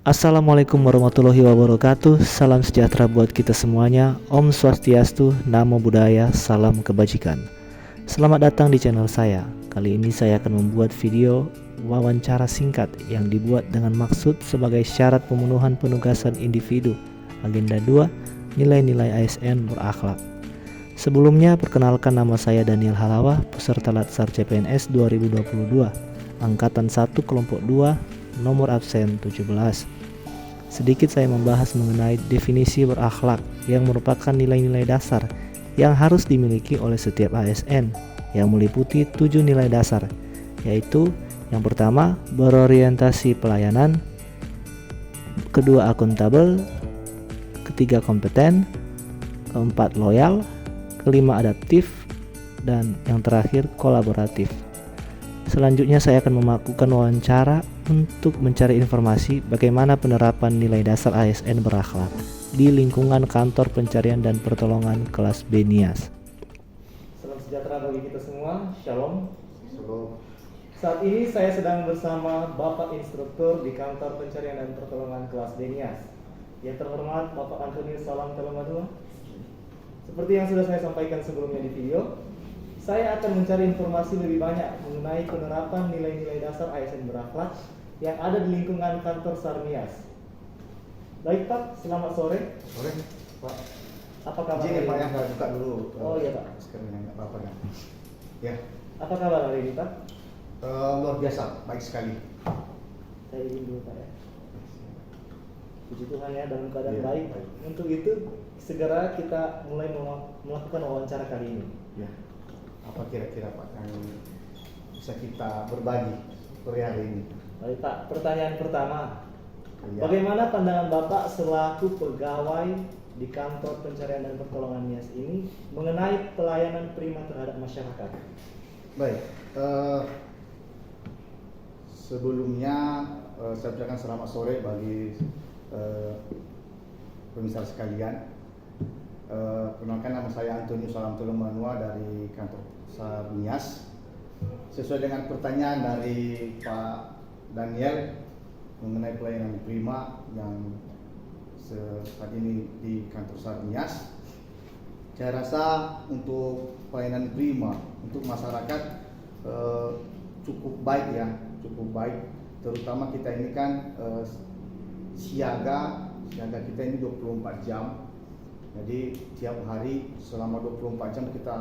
Assalamualaikum warahmatullahi wabarakatuh. Salam sejahtera buat kita semuanya. Om Swastiastu, Namo Buddhaya, salam kebajikan. Selamat datang di channel saya. Kali ini saya akan membuat video wawancara singkat yang dibuat dengan maksud sebagai syarat pemenuhan penugasan individu. Agenda 2, nilai-nilai ASN berakhlak. Sebelumnya perkenalkan, nama saya Daniel Halawa, peserta Latsar CPNS 2022, Angkatan 1 Kelompok 2, nomor absen 17. Sedikit saya membahas mengenai definisi berakhlak yang merupakan nilai-nilai dasar yang harus dimiliki oleh setiap ASN yang meliputi 7 nilai dasar, yaitu yang pertama berorientasi pelayanan, kedua akuntabel, ketiga kompeten, keempat loyal, kelima adaptif, dan yang terakhir kolaboratif. Selanjutnya saya akan melakukan wawancara untuk mencari informasi bagaimana penerapan nilai dasar ASN berakhlak di lingkungan kantor pencarian dan pertolongan kelas B NIAS. Salam sejahtera bagi kita semua, Shalom. Saat ini saya sedang bersama Bapak Instruktur di kantor pencarian dan pertolongan kelas B NIAS. Yang terhormat Bapak Antonius Salam Telemadua. Seperti yang sudah saya sampaikan sebelumnya di video, saya akan mencari informasi lebih banyak mengenai penerapan nilai-nilai dasar ASN berakhlak yang ada di lingkungan kantor SAR-NIAS. Baik Pak, selamat sore. Sore, Pak. Apa kabar? Izin ya Pak, yang buka dulu. Oh iya Pak. Sekarang nggak apa-apa ya. Ya. Apa kabar hari ini Pak? Luar biasa, baik sekali. Saya izin dulu Pak ya. Puji Tuhan ya, dalam keadaan Ya, baik. baik. Untuk itu segera kita mulai melakukan wawancara kali ini. Ya. Apa kira-kira Pak yang bisa kita berbagi sore hari ini? Baik Pak, pertanyaan pertama. Ya. Bagaimana pandangan Bapak selaku pegawai di kantor pencarian dan pertolongan NIAS ini mengenai pelayanan prima terhadap masyarakat? Baik. Sebelumnya saya ucapkan selamat sore bagi pemirsa sekalian. Perkenalkan, nama saya Antonius Salam Telemanua dari kantor SAR NIAS. Sesuai dengan pertanyaan dari Pak Daniel mengenai pelayanan prima yang saat ini di kantor SAR NIAS, saya rasa untuk pelayanan prima untuk masyarakat cukup baik ya, cukup baik. Terutama kita ini kan siaga kita ini 24 jam. Jadi tiap hari selama 24 jam kita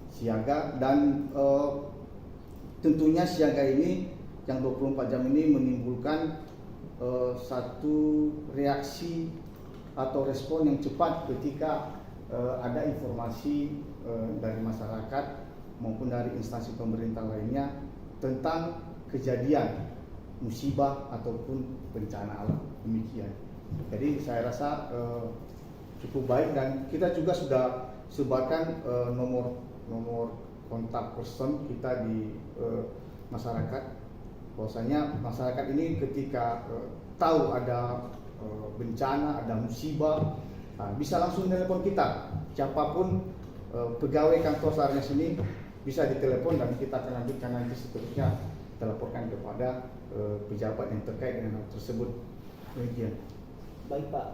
siaga, dan tentunya siaga ini yang 24 jam ini menimbulkan satu reaksi atau respon yang cepat ketika ada informasi dari masyarakat maupun dari instansi pemerintah lainnya tentang kejadian musibah ataupun bencana alam, demikian. Jadi saya rasa cukup baik, dan kita juga sudah sebarkan nomor kontak person kita di masyarakat. Bahwasanya masyarakat ini ketika tahu ada bencana, ada musibah, bisa langsung telepon kita. Siapapun pegawai kantor SAR-NIAS ini bisa ditelepon, dan kita akan lanjutkan nanti seterusnya kita laporkan kepada pejabat yang terkait dengan hal tersebut. Demikian. Baik Pak,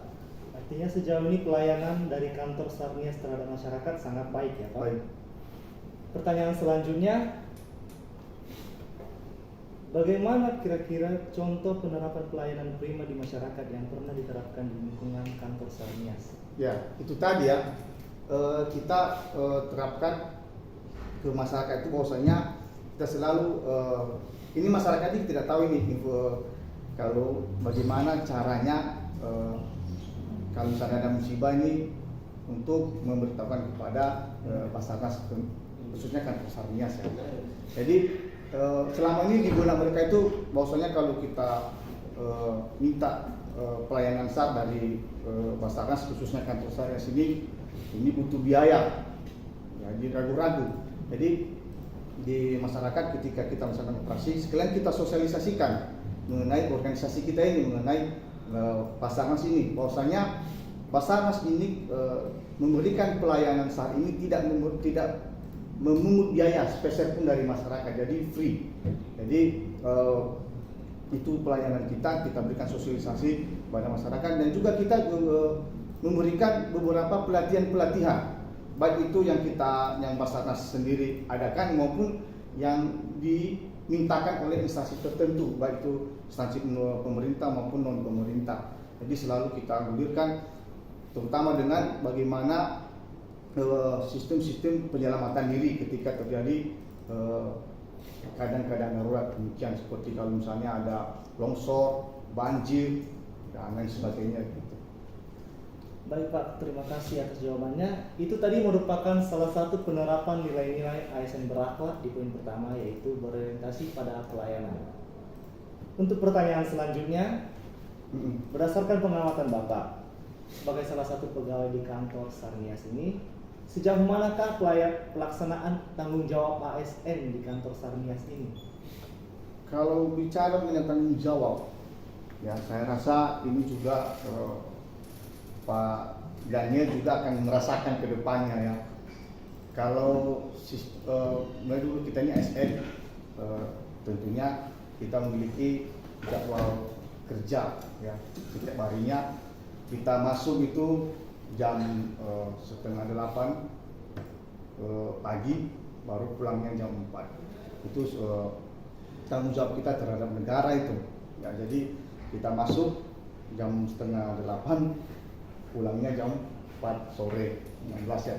artinya sejauh ini pelayanan dari kantor SAR-NIAS terhadap masyarakat sangat baik ya Pak? Baik. Pertanyaan selanjutnya, bagaimana kira-kira contoh penerapan pelayanan prima di masyarakat yang pernah diterapkan di lingkungan kantor SAR-NIAS? Ya, itu tadi ya, kita terapkan ke masyarakat itu bahwasanya kita selalu ini masyarakat ini tidak tahu ini info kalau bagaimana caranya kalau misalnya ada musibah ini untuk memberitahukan kepada Basarnas, khususnya kantor SAR-NIAS ya. Jadi selama ini di benak mereka itu bahwasanya kalau kita minta pelayanan SAR dari Basarnas, khususnya kantor SAR-NIAS ini butuh biaya, jadi ragu-ragu. Jadi di masyarakat ketika kita melaksanakan operasi, sekalian kita sosialisasikan mengenai organisasi kita ini, mengenai Basarnas ini, bahwasanya Basarnas ini memberikan pelayanan SAR ini tidak memungut biaya spesial pun dari masyarakat, jadi free. Jadi Itu pelayanan kita berikan sosialisasi kepada masyarakat, dan juga kita memberikan beberapa pelatihan baik itu yang Basarnas sendiri adakan maupun yang dimintakan oleh instansi tertentu, baik itu instansi pemerintah maupun non pemerintah. Jadi selalu kita gulirkan terutama dengan bagaimana sistem-sistem penyelamatan diri ketika terjadi keadaan-keadaan darurat demikian, seperti kalau misalnya ada longsor, banjir, dan lain sebagainya gitu. Baik Pak, terima kasih atas jawabannya. Itu tadi merupakan salah satu penerapan nilai-nilai ASN berakhlak di poin pertama, yaitu berorientasi pada pelayanan. Untuk pertanyaan selanjutnya, berdasarkan pengamatan Bapak sebagai salah satu pegawai di kantor Sarnias ini, sejauh manakah pelaksanaan tanggung jawab ASN di kantor Sarnias ini? Kalau bicara mengenai tanggung jawab, ya saya rasa ini juga Pak Daniel juga akan merasakan ke depannya ya. Kalau mulai dulu kita ini ASN, tentunya kita memiliki jadwal kerja ya. Setiap harinya kita masuk itu jam 7:30 pagi, baru pulangnya jam 4. Itu tanggung jawab kita terhadap negara itu ya. Jadi kita masuk jam 7:30, pulangnya jam 4 sore 16 ya.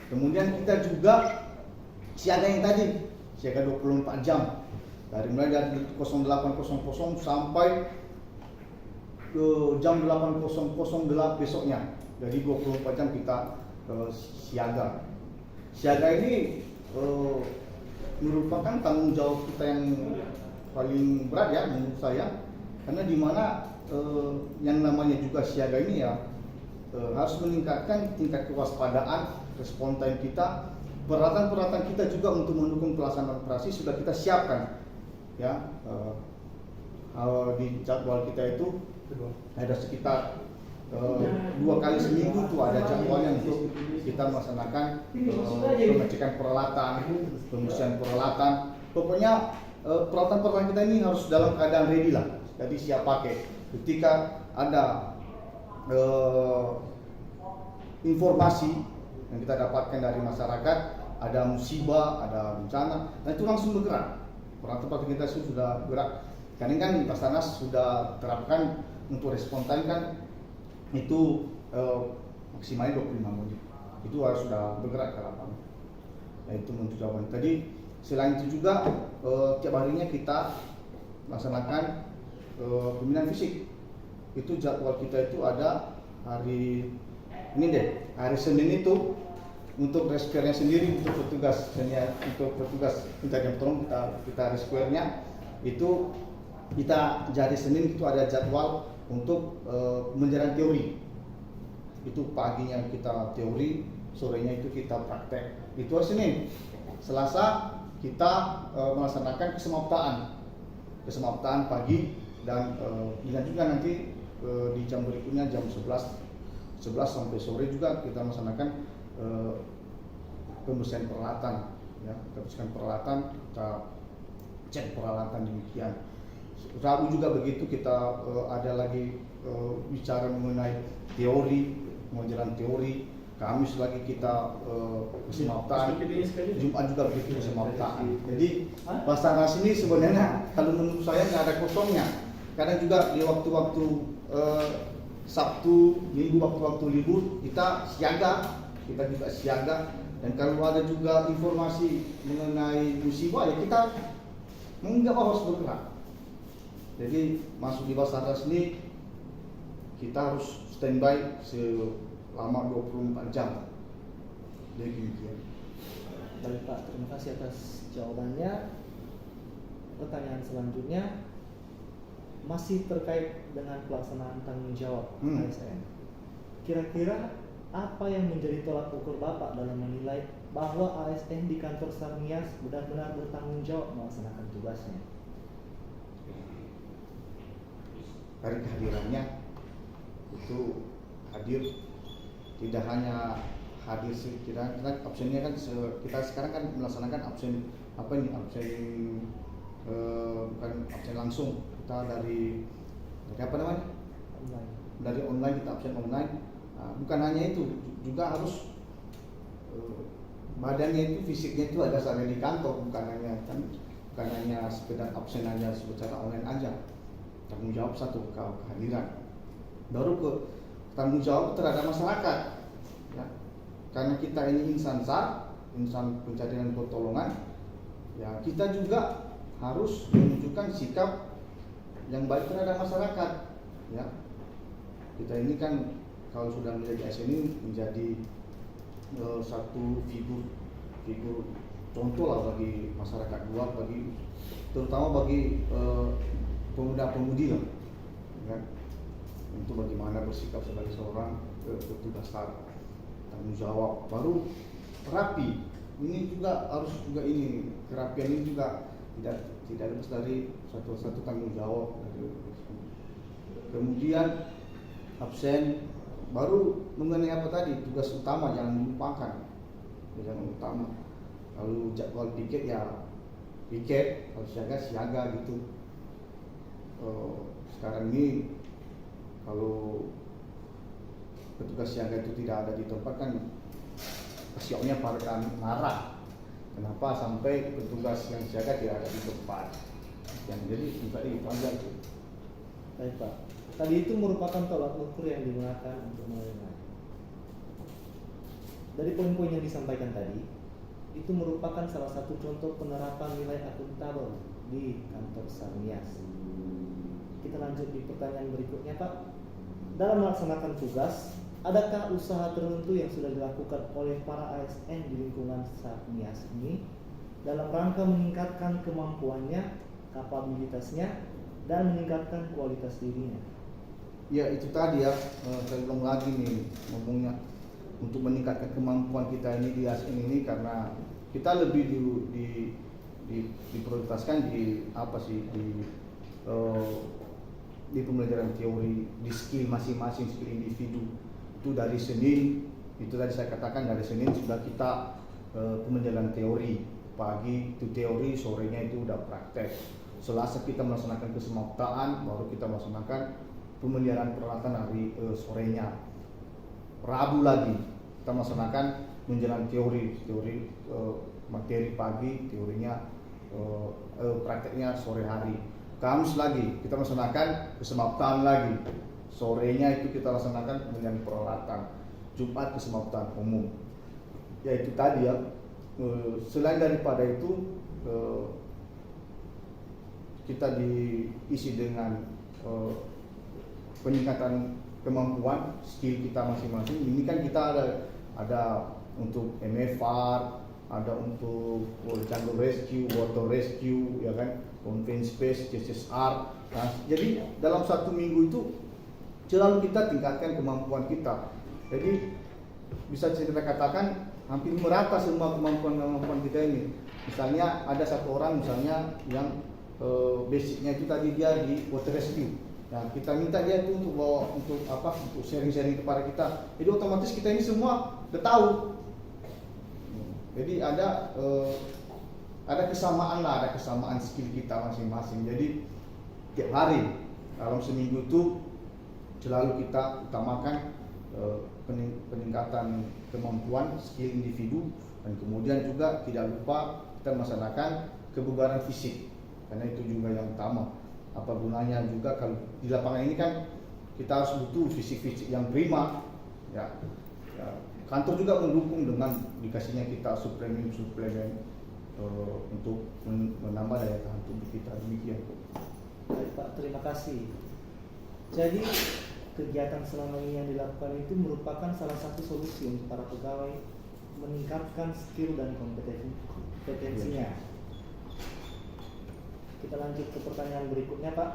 Kemudian kita juga siaga yang tadi, siaga 24 jam. Mulai dari 08.00 sampai ke jam 8.00 besoknya. Jadi 24 jam kita siaga. Siaga ini merupakan tanggung jawab kita yang paling berat ya menurut saya. Karena di mana yang namanya juga siaga ini ya harus meningkatkan tingkat kewaspadaan, respon time kita, peralatan-peralatan kita juga untuk mendukung pelaksanaan operasi sudah kita siapkan ya. Di jadwal kita itu ada sekitar 2 kali seminggu tuh ada jadwalnya untuk kita melaksanakan pengecekan peralatan, pembersihan peralatan. Pokoknya peralatan-peralatan kita ini harus dalam keadaan ready lah, jadi siap pakai. Ketika ada informasi yang kita dapatkan dari masyarakat, ada musibah, ada bencana, nah itu langsung bergerak. Peralatan-peralatan kita sudah bergerak. Karena kan Basarnas sudah terapkan untuk respon time kan itu maksimalnya 25 menit. Itu harus sudah bergerak ke lapangan. Nah itu untuk jawaban. Tadi selain itu juga tiap harinya kita laksanakan pembinaan fisik. Itu jadwal kita itu ada hari ini deh, hari Senin itu untuk rescuernya sendiri, untuk petugas pencarian tolong kita rescuernya itu kita jadi Senin itu ada jadwal untuk menjalani teori. Itu paginya kita teori, sorenya itu kita praktek. Itu hari Senin. Selasa kita melaksanakan kesemaptaan pagi, dan dilanjutkan nanti di jam berikutnya jam 11 sampai sore juga kita melaksanakan pembersihan peralatan ya. Kita bersihkan peralatan, kita cek peralatan demikian. Rabu juga begitu, kita ada lagi bicara mengenai teori, mengajaran teori. Kamis lagi kita kesemaptaan, Jumat juga begitu kesemaptaan. Jadi Basarnas ini sebenarnya kalau menurut saya nggak ada kosongnya. Kadang juga di waktu-waktu Sabtu, Minggu, waktu-waktu libur kita juga siaga. Dan kalau ada juga informasi mengenai musibah ya kita nggak harus bergerak. Jadi masuk di Basarnas ini kita harus standby selama 24 jam. Jadi demikian. Baik Pak, terima kasih atas jawabannya. Pertanyaan selanjutnya masih terkait dengan pelaksanaan tanggung jawab ASN. Kira-kira apa yang menjadi tolak ukur Bapak dalam menilai bahwa ASN di kantor Sarnias benar-benar bertanggung jawab melaksanakan tugasnya? Dari kehadirannya itu hadir, tidak hanya hadir kita absennya kan kita sekarang kan melaksanakan absen bukan absen langsung, kita dari apa namanya, Online. dari online, kita absen online. Bukan hanya itu, juga harus badannya itu, fisiknya itu ada sampai di kantor, bukan hanya sekedar absen aja secara online aja. Tanggung jawab satu, kehadiran, baru ke tanggung jawab terhadap masyarakat ya. Karena kita ini insan SAR, insan pencarian pertolongan ya, kita juga harus menunjukkan sikap yang baik terhadap masyarakat ya. Kita ini kan kalau sudah menjadi ASN ini menjadi satu figur contoh lah bagi masyarakat luar, terutama bagi pemuda-pemudi lah ya. Untuk bagaimana bersikap sebagai seorang petugas SAR, tanggung jawab, baru terapi. Ini juga harus ini kerapian ini juga tidak lepas dari satu tanggung jawab. Kemudian absen, baru mengenai apa tadi, tugas utama jangan dilupakan, jangan utama. Lalu jadwal piket ya piket, kalau siaga gitu. Sekarang ini kalau petugas siaga itu tidak ada di tempat kan kasihannya para marah. Kenapa sampai petugas yang siaga tidak ada di tempat? Yang jadi juga dipanjang tuh. Baik Pak. Tadi itu merupakan tolak ukur yang digunakan untuk menilai. Dari poin-poin yang disampaikan tadi, itu merupakan salah satu contoh penerapan nilai akuntabel di kantor SAR-Nias. Kita lanjut di pertanyaan berikutnya Pak. Dalam melaksanakan tugas, adakah usaha tertentu yang sudah dilakukan oleh para ASN di lingkungan SAR-Nias ini dalam rangka meningkatkan kemampuannya, kapabilitasnya, dan meningkatkan kualitas dirinya? Ya itu tadi ya, saya ulang lagi nih ngomongnya, untuk meningkatkan kemampuan kita ini di ASN ini, karena kita lebih diprioritaskan di apa sih, di pembelajaran teori, di skill masing-masing, skill individu. Itu dari Senin, itu tadi saya katakan dari Senin sudah kita pembelajaran teori, pagi itu teori, sorenya itu udah praktek. Selasa kita melaksanakan kesemaptaan, baru kita melaksanakan pemeliharaan peralatan hari sorenya. Rabu lagi kita melaksanakan menjelang teori materi pagi, teorinya prakteknya sore hari. Kamis lagi kita melaksanakan kesemaptaan lagi, sorenya itu kita laksanakan pemeliharaan peralatan. Jumat kesemaptaan umum. Ya itu tadi ya. Selain daripada itu kita diisi dengan peningkatan kemampuan skill kita masing-masing. Ini kan kita ada untuk MFR, ada untuk jungle rescue, water rescue, ya kan, confined space, CSR. Nah, jadi dalam satu minggu itu selalu kita tingkatkan kemampuan kita. Jadi bisa kita katakan hampir merata semua kemampuan kita ini. Misalnya ada satu orang misalnya yang basicnya itu tadi dia di water rescue. Nah, kita minta dia itu untuk bawa untuk sharing-sharing kepada kita. Jadi otomatis kita ini semua udah tahu. Jadi ada kesamaan lah, ada kesamaan skill kita masing-masing. Jadi tiap hari dalam seminggu itu selalu kita utamakan peningkatan kemampuan skill individu, dan kemudian juga tidak lupa kita melaksanakan kebugaran fisik, karena itu juga yang utama. Apa gunanya juga kalau di lapangan ini kan kita harus butuh fisik-fisik yang prima ya. Kantor juga mendukung dengan dikasihnya kita suplemen untuk menambah daya tahan tubuh kita. Demikian. Baik Pak, terima kasih. Jadi kegiatan selama ini yang dilakukan itu merupakan salah satu solusi untuk para pegawai meningkatkan skill dan kompetensinya. Kita lanjut ke pertanyaan berikutnya Pak.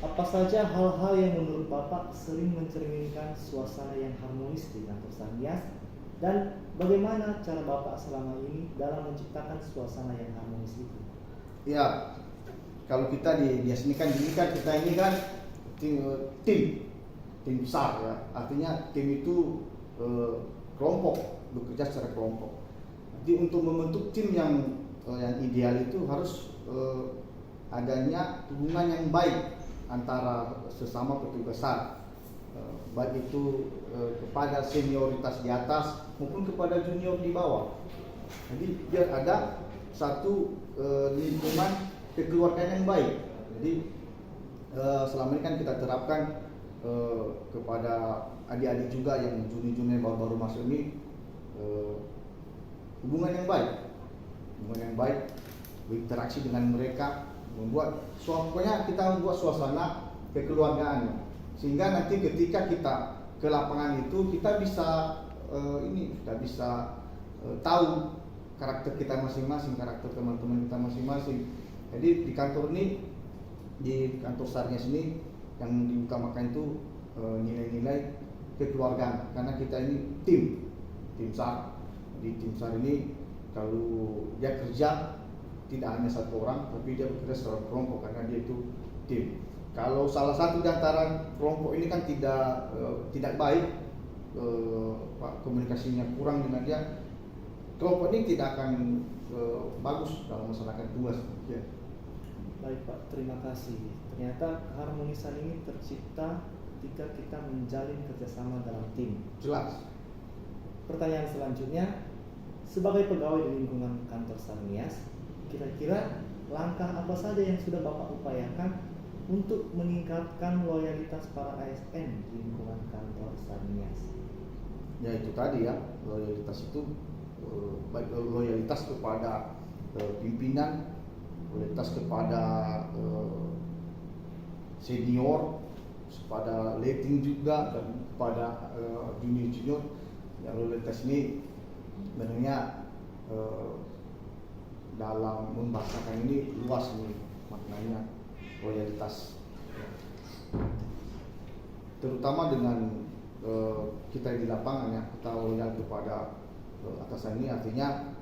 Apa saja hal-hal yang menurut Bapak sering mencerminkan suasana yang harmonis di kantor SAR-Nias, dan bagaimana cara Bapak selama ini dalam menciptakan suasana yang harmonis itu? Ya, kalau kita di sini kan kita ini kan tim besar ya. Artinya tim itu kelompok, bekerja secara kelompok. Jadi untuk membentuk tim yang ideal itu harus adanya hubungan yang baik antara sesama petugas SAR, baik itu kepada senioritas di atas maupun kepada junior di bawah. Jadi biar ada satu lingkungan kekeluargaan yang baik. Jadi selama ini kan kita terapkan kepada adik-adik juga yang junior-junior baru-baru masuk ini, hubungan yang baik, berinteraksi dengan mereka, pokoknya kita membuat suasana kekeluargaan, sehingga nanti ketika kita ke lapangan itu kita bisa tahu karakter kita masing-masing, karakter teman-teman kita masing-masing. Jadi di kantor SARnya sini yang diutamakan itu nilai-nilai kekeluargaan, karena kita ini tim SAR. Di tim SAR ini kalau dia kerja tidak hanya satu orang, tapi dia bekerja secara kelompok karena dia itu tim. Kalau salah satu di antara kelompok ini kan tidak baik, komunikasinya kurang dengan dia, kelompok ini tidak akan bagus dalam melaksanakan tugas. Ya. Baik Pak, terima kasih. Ternyata keharmonisan ini tercipta ketika kita menjalin kerjasama dalam tim. Jelas. Pertanyaan selanjutnya, sebagai pegawai di lingkungan kantor SARNIAS, kira-kira langkah apa saja yang sudah Bapak upayakan untuk meningkatkan loyalitas para ASN di lingkungan kantor SARNIAS? Ya itu tadi ya, loyalitas itu baik loyalitas kepada pimpinan, loyalitas kepada senior, kepada leading juga, dan kepada junior-junior. Ya, loyalitas ini sebenarnya dalam membahasakan ini luas nih maknanya loyalitas, terutama dengan kita di lapangan ya, kita loyal kepada atasan ini artinya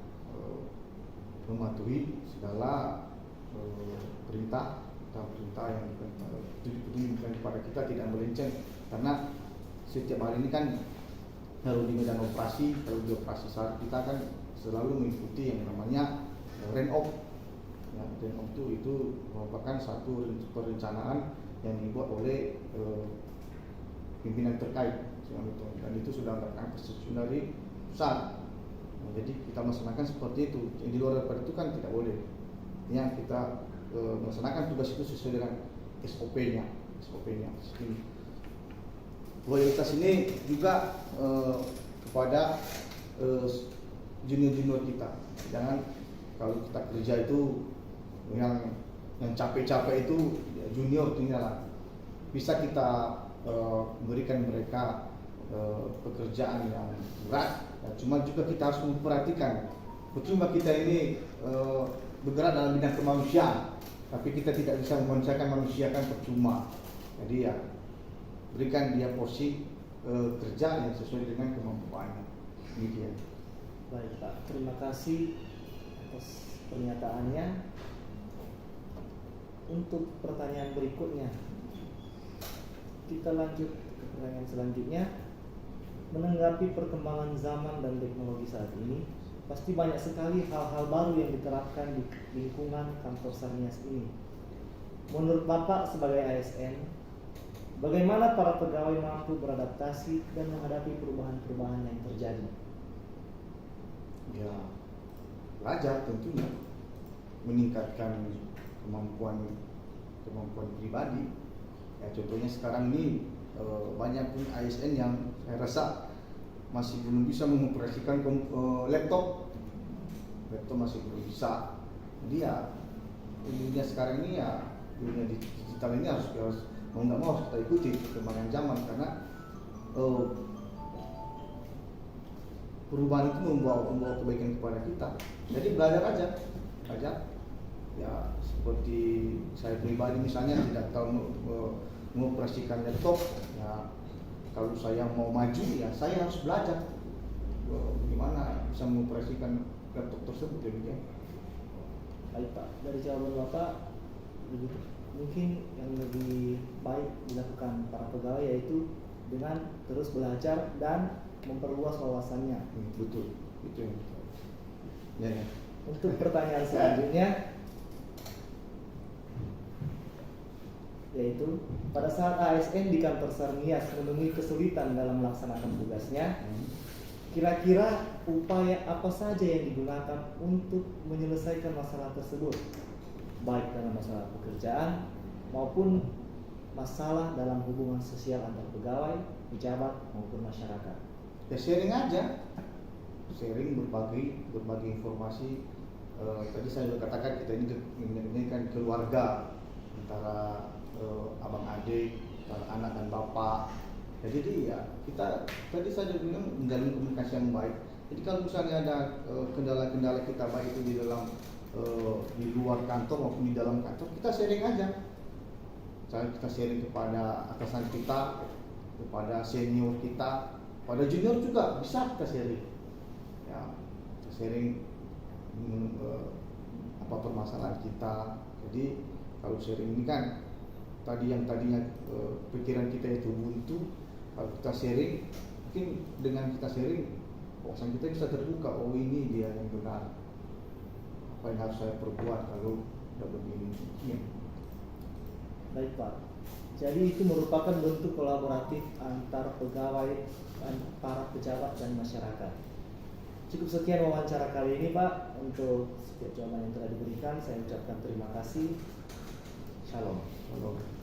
mematuhi segala perintah yang diberikan kepada kita, tidak melenceng, karena setiap hari ini kan kalau di medan operasi, kalau di operasi SAR kita kan selalu mengikuti yang namanya RENOP. Ya, RENOP itu merupakan satu perencanaan yang dibuat oleh pimpinan terkait, dan itu sudah mendapatkan persetujuan dari pusat. Nah, jadi kita melaksanakan seperti itu. Yang di luar daripada itu kan tidak boleh. Yang kita melaksanakan tugas itu sesuai dengan SOP-nya. Loyalitas ini juga kepada junior-junior kita. Jangan kalau kita kerja itu yang capek-capek itu ya junior tinggal, bisa kita memberikan mereka pekerjaan yang berat. Ya, cuma juga kita harus memperhatikan, percuma kita ini bergerak dalam bidang kemanusiaan, tapi kita tidak bisa memanusiakan manusia, kan percuma. Jadi ya berikan dia porsi kerja yang sesuai dengan kemampuannya. Demikian. Baik Pak, terima kasih atas pernyataannya. Untuk pertanyaan berikutnya, kita lanjut ke pertanyaan selanjutnya. Menanggapi perkembangan zaman dan teknologi saat ini, pasti banyak sekali hal-hal baru yang diterapkan di lingkungan kantor SARNIAS ini. Menurut Bapak sebagai ASN, bagaimana para pegawai mampu beradaptasi dan menghadapi perubahan-perubahan yang terjadi? Ya, belajar tentunya, meningkatkan kemampuan pribadi. Ya, contohnya sekarang ini banyak pun ASN yang saya rasa masih belum bisa mengoperasikan laptop masih belum bisa. Jadi ya dunia sekarang ini ya, dunia digital ini harus mau nggak mau kita ikuti perkembangan zaman, karena perubahan itu membawa kebaikan kepada kita. Jadi belajar aja. Ya seperti saya pribadi misalnya tidak tahu mengoperasikan laptop, ya kalau saya mau maju ya saya harus belajar bagaimana bisa mengoperasikan laptop tersebut. Ya. Baik Pak, dari jawaban Bapak, mungkin yang lebih baik dilakukan para pegawai yaitu dengan terus belajar dan memperluas wawasannya. Betul, itu. Ya. Untuk pertanyaan selanjutnya, yaitu pada saat ASN di kantor Sarnias menemui kesulitan dalam melaksanakan tugasnya, kira-kira upaya apa saja yang digunakan untuk menyelesaikan masalah tersebut, baik dalam masalah pekerjaan maupun masalah dalam hubungan sosial antar pegawai, pejabat maupun masyarakat. Ya sharing aja, sharing berbagi informasi. Tadi saya sudah katakan kita ini kan keluarga antara abang adik, antara anak dan bapak. Jadi ya kita tadi saya bilang menjalin komunikasi yang baik. Jadi kalau misalnya ada kendala-kendala kita baik itu di dalam di luar kantor maupun di dalam kantor, kita sharing aja. Misalnya kita sharing kepada atasan kita, kepada senior kita, pada junior juga bisa kita sharing. Ya, kita sharing apa permasalahan kita. Jadi kalau sharing ini kan tadinya pikiran kita itu buntu, kalau kita sharing, mungkin dengan kita sharing, wawasan kita bisa terbuka. Oh ini dia yang benar. Apa yang harus saya perbuat kalau udah begini? Ya. Baik Pak. Jadi itu merupakan bentuk kolaboratif antar pegawai, para pejabat dan masyarakat. Cukup sekian wawancara kali ini Pak. Untuk setiap jawaban yang telah diberikan, saya ucapkan terima kasih. Shalom. Shalom.